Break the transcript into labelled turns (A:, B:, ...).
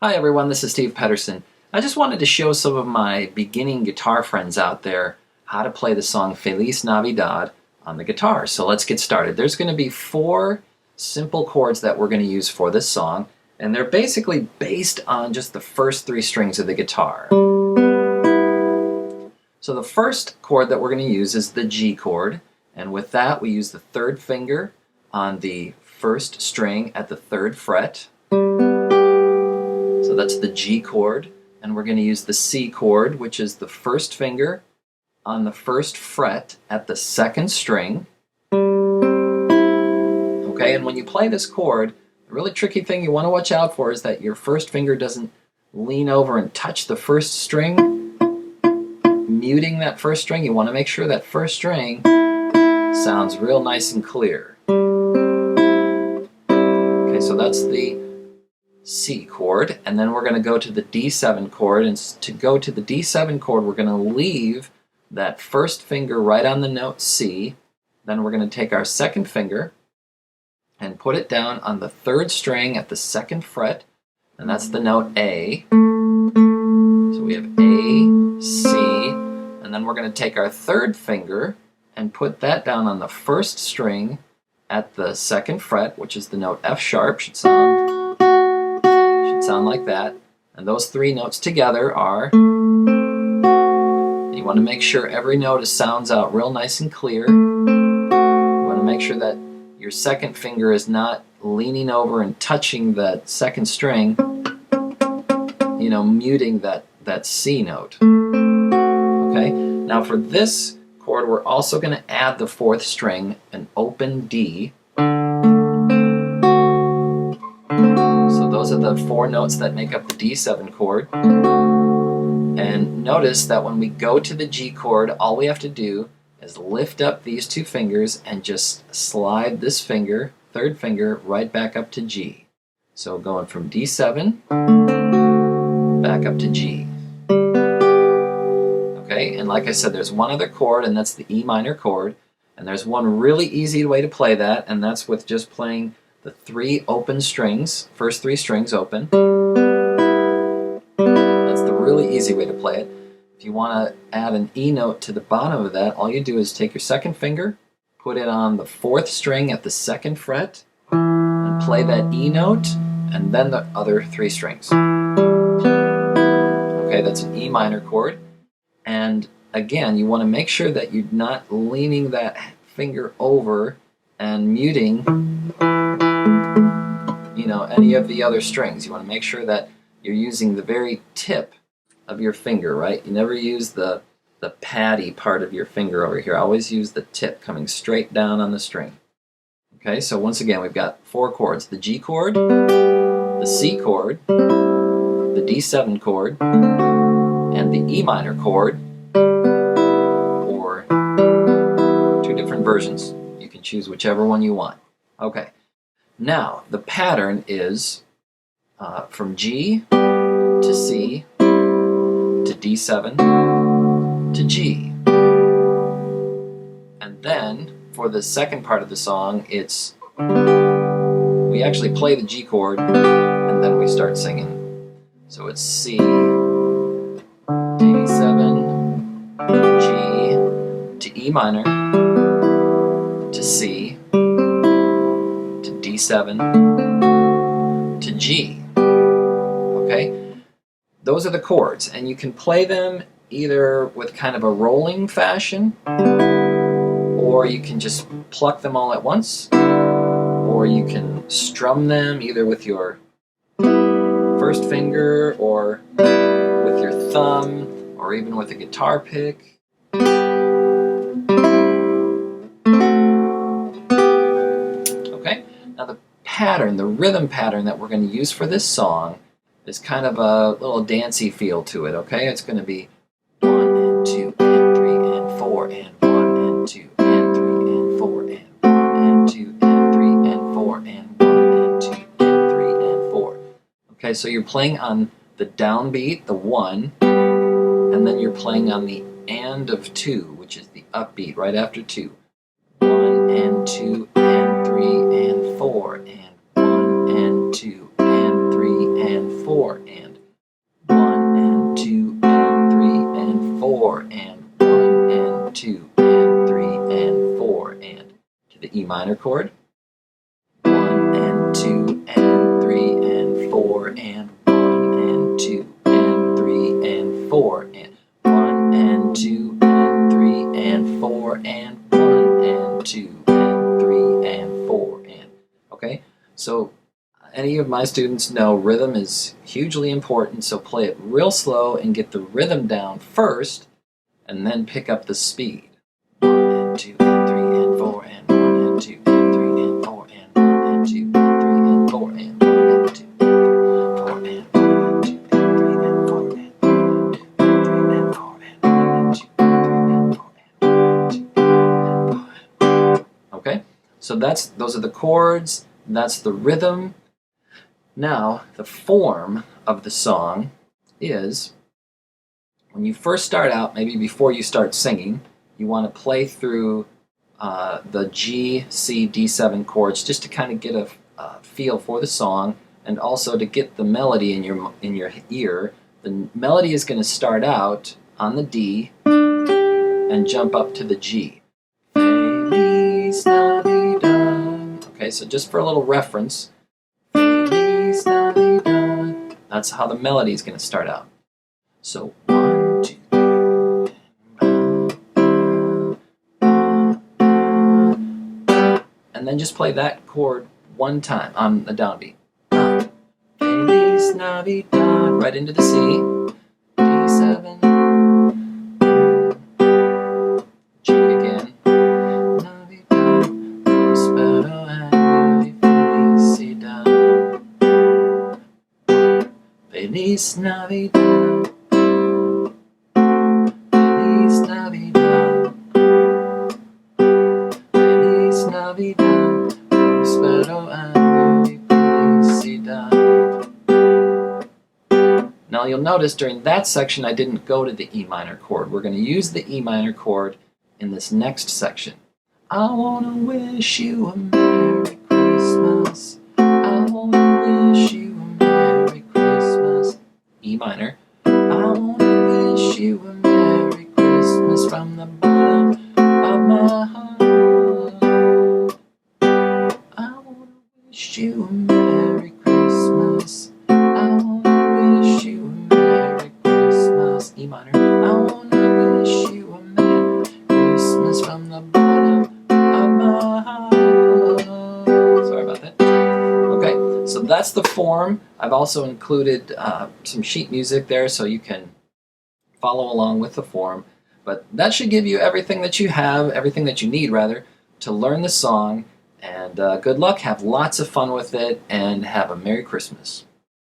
A: Hi everyone, this is Steve Pederson. I just wanted to show some of my beginning guitar friends out there how to play the song Feliz Navidad on the guitar. So let's get started. There's going to be 4 simple chords that we're going to use for this song, and they're basically based on just the first 3 strings of the guitar. So the first chord that we're going to use is the G chord, and with that we use the 3rd finger on the 1st string at the 3rd fret. So that's the G chord, and we're going to use the C chord, which is the 1st finger on the 1st fret at the 2nd string. Okay, and when you play this chord, the really tricky thing you want to watch out for is that your 1st finger doesn't lean over and touch the 1st string, muting that 1st string. You want to make sure that 1st string sounds real nice and clear. Okay, so that's the C chord, and then we're going to go to the D7 chord, and to go to the D7 chord we're going to leave that 1st finger right on the note C. Then we're going to take our 2nd finger and put it down on the 3rd string at the 2nd fret, and that's the note A. So we have A, C, and then we're going to take our 3rd finger and put that down on the 1st string at the 2nd fret, which is the note F sharp. Should sound like that, and those 3 notes together are, you want to make sure every note sounds out real nice and clear. You want to make sure that your 2nd finger is not leaning over and touching that 2nd string, muting that C note. Okay, now for this chord we're also going to add the 4th string, an open D. Those are the 4 notes that make up the D7 chord. And notice that when we go to the G chord, all we have to do is lift up these 2 fingers and just slide this finger, 3rd finger, right back up to G. So going from D7 back up to G. Okay, and like I said, there's one other chord, and that's the E minor chord. And there's one really easy way to play that, and that's with just playing the 3 open strings, first 3 strings open. That's the really easy way to play it. If you want to add an E note to the bottom of that, all you do is take your 2nd finger, put it on the 4th string at the 2nd fret, and play that E note, and then the other 3 strings. Okay, that's an E minor chord. And again, you want to make sure that you're not leaning that finger over and muting any of the other strings. You want to make sure that you're using the very tip of your finger, right? You never use the paddy part of your finger over here. Always use the tip coming straight down on the string. Okay, so once again, we've got 4 chords: the G chord, the C chord, the D7 chord, and the E minor chord, or 2 different versions. You can choose whichever one you want. Okay. Now, the pattern is from G to C to D7 to G. And then, for the second part of the song, we actually play the G chord and then we start singing. So it's C, D7, G, to E minor, to C, D7 to G. Okay? Those are the chords, and you can play them either with kind of a rolling fashion, or you can just pluck them all at once, or you can strum them either with your 1st finger or with your thumb or even with a guitar pick. Now the pattern, the rhythm pattern that we're going to use for this song is kind of a little dancey feel to it, okay? It's going to be 1 and 2 and 3 and 4 and 1 and 2 and 3 and 4 and 1 and 2 and 3 and 4 and 1 and 2 and 3 and 4. Okay, so you're playing on the downbeat, the 1, and then you're playing on the and of 2, which is the upbeat right after 2. 1 and 2 and 3 and 4 and 1 and 2 and 3 and 4 and minor chord. 1 and 2 and 3 and 4 and 1 and 2 and 3 and 4 and 1 and 2 and 3 and 4 and 1 and 2 and 3 and 4 and, okay? So any of my students know rhythm is hugely important, so play it real slow and get the rhythm down first, and then pick up the speed. 1 and 2 and 3 and 4 and 1 and 2 and 3 and 4 and 1 and 2 and 3 and 4 and 1 and 2 and 4 and 1 and 2 and 3 and 4 and 1 and 2 and 3 and 4 and 1 and 2 and 3 and 4 and 1 and 2 and 4. Okay, so those are the chords. That's the rhythm. Now, the form of the song is, when you first start out, maybe before you start singing, you want to play through the G, C, D7 chords just to kind of get a feel for the song, and also to get the melody in your ear. The melody is going to start out on the D and jump up to the G. Feliz Navidad. Okay, so just for a little reference, Feliz Navidad. That's how the melody is going to start out. So 1, 2, 3, and then just play that chord one time on the downbeat. Feliz Navidad, right into the C, D7, G again, Navidad, prospero año y felicidad. Feliz Navidad. Feliz Navidad. Feliz Navidad. Prospero año y felicidad. Now you'll notice during that section I didn't go to the E minor chord. We're going to use the E minor chord in this next section. I want to wish you a Merry Christmas. I want to wish you a Merry Christmas. E minor. I want to wish you a Merry Christmas from the bottom of my heart. I want to wish you a Merry Christmas. I want to wish you a Merry Christmas. E minor. I want to wish you a Merry Christmas from the bottom of my heart. Sorry about that. Okay, so that's the form. I've also included some sheet music there so you can follow along with the form. But that should give you everything that you need rather, to learn the song. And good luck, have lots of fun with it, and have a Merry Christmas.